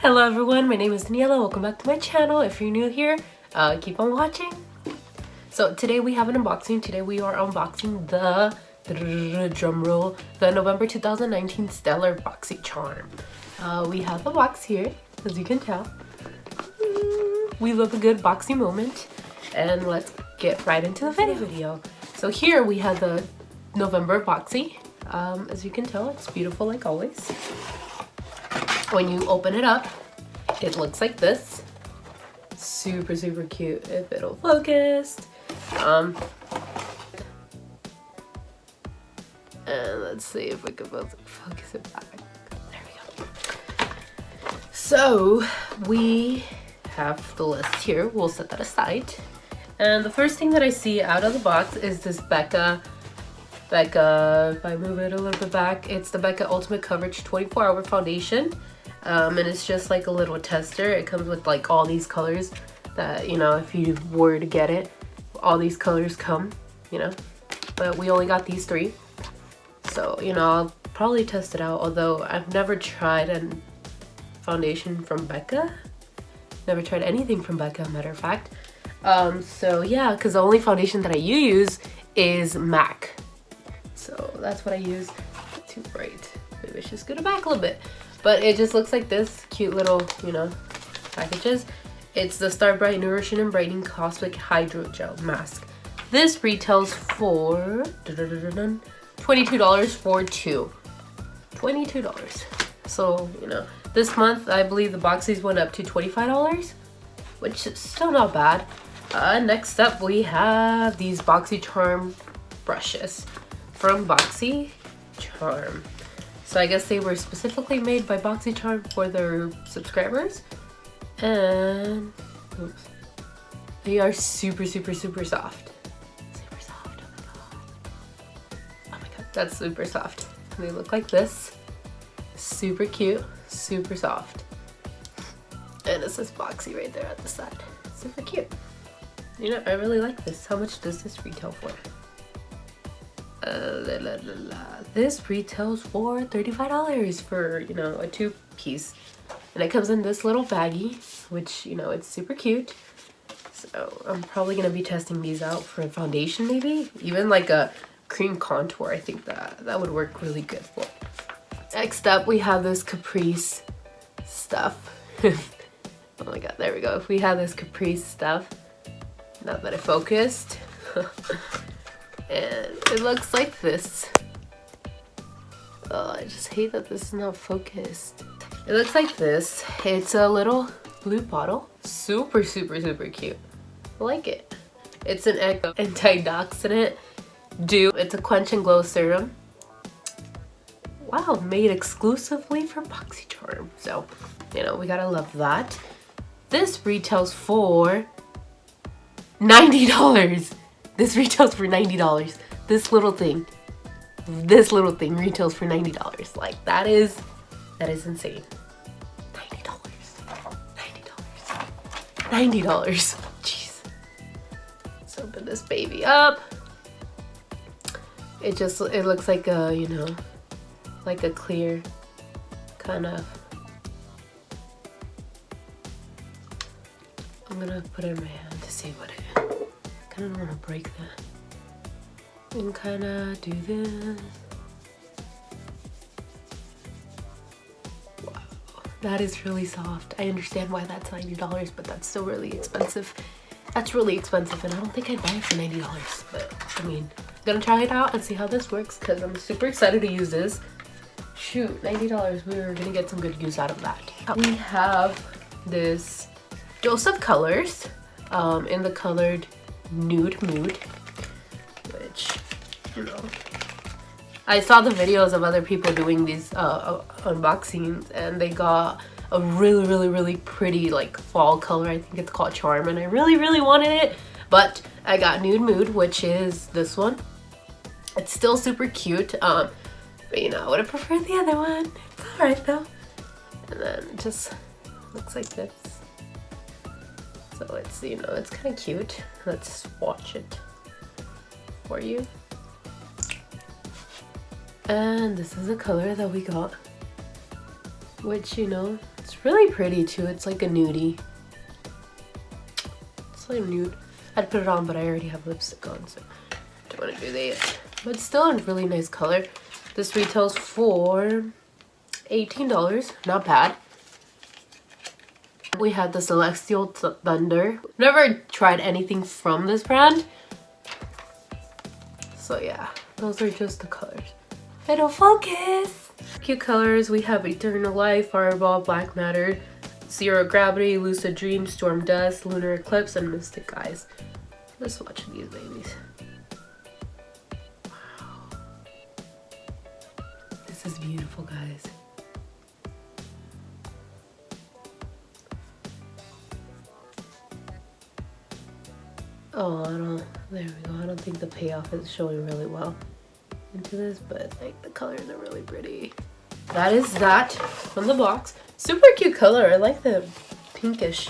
Hello everyone, my name is Daniela. Welcome back to my channel. If you're new here, keep on watching. So today we have an unboxing. Today we are unboxing the drumroll, the November 2019 Stellar Boxycharm. We have a box here, as you can tell. We love a good boxy moment, and let's get right into the video. So here we have the November boxy. As you can tell, it's beautiful like always. When you open it up, it looks like this. Super cute. If it'll focus. And let's see if we can focus it back. There we go. So we have the list here. We'll set that aside. And the first thing that I see out of the box is this Becca, if I move it a little bit back, it's the Becca Ultimate Coverage 24-Hour Foundation. And it's just like a little tester. It comes with like all these colors that, you know, if you were to get it, all these colors come, you know, but we only got these three. So, you know, I'll probably test it out, although I've never tried a foundation from Becca. Never tried anything from Becca, matter of fact. So yeah, because the only foundation that I use is MAC. So that's what I use. Too bright. Maybe I should scoot it back a little bit. But it just looks like this cute little, you know, packages. It's the Star Bright Nourishing and Brightening Cosmic Hydro Gel Mask. This retails for $22 for two. $22. So, you know, this month I believe the boxies went up to $25, which is still not bad. Next up we have these Boxycharm brushes from Boxycharm. So I guess they were specifically made by Boxycharm for their subscribers. And oops, they are super soft. Super soft. Oh my god. Oh my god, that's super soft. They look like this. Super cute, super soft. And it says Boxy right there at the side. Super cute. You know, I really like this. How much does this retail for? This retails for $35 for, you know, a 2-piece. And it comes in this little baggie, which, you know, it's super cute. So I'm probably going to be testing these out for a foundation maybe. Even like a cream contour, I think that would work really good for. Next up, we have this Caprice stuff. Oh my god, there we go. If we have this Caprice stuff, now that it focused. And it looks like this. Oh, I just hate that this is not focused. It looks like this. It's a little blue bottle. Super cute. I like it. It's an antioxidant dew. It's a quench and glow serum. Wow, made exclusively for Boxycharm. So, you know, we gotta love that. This retails for $90. This retails for $90. This little thing retails for $90. Like that is insane. $90. Jeez. Let's open this baby up. It looks like a, you know, like a clear kind of. I'm gonna put it in my hand to see what it is. I kind of want to break that and kind of do this. Wow, that is really soft. I understand why that's $90, but that's still really expensive. That's really expensive, and I don't think I'd buy it for $90. But I mean, I'm gonna try it out and see how this works because I'm super excited to use this. Shoot, $90. We were gonna get some good use out of that. We have this dose of colors in the colored Nude Mood, which, you know, I saw the videos of other people doing these unboxings, and they got a really pretty like fall color. I think it's called Charm, and I really wanted it, but I got Nude Mood, which is this one. It's still super cute, but you know, I would have preferred the other one. It's alright though. And then it just looks like this. So it's, you know, it's kind of cute. Let's swatch it for you. And this is the color that we got, which, you know, it's It's really pretty too. It's like a nudie. It's like nude. I'd put it on, but I already have lipstick on, so don't want to do that yet. But it's still a really nice color. This retails for $18. Not bad. We had the Celestial Thunder. Never tried anything from this brand. So yeah, those are just the colors. It'll focus. Cute colors. We have Eternal Light, Fireball, Black Matter, Zero Gravity, Lucid Dream, Storm Dust, Lunar Eclipse, and Mystic Eyes. Let's watch these babies. Wow. This is beautiful, guys. Oh, there we go. I don't think the payoff is showing really well into this, but like the colors are really pretty. That is that from the box. Super cute color. I like the pinkish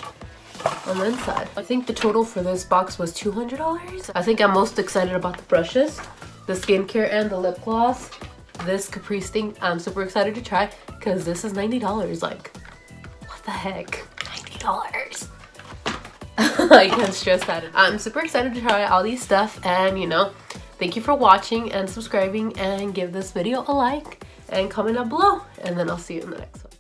on the inside. I think the total for this box was $200. I think I'm most excited about the brushes, the skincare, and the lip gloss. This Caprice thing, I'm super excited to try because this is $90. Like, what the heck? $90. I can't stress that. I'm super excited to try all these stuff, and you know, thank you for watching and subscribing, and give this video a like and comment down below, and then I'll see you in the next one.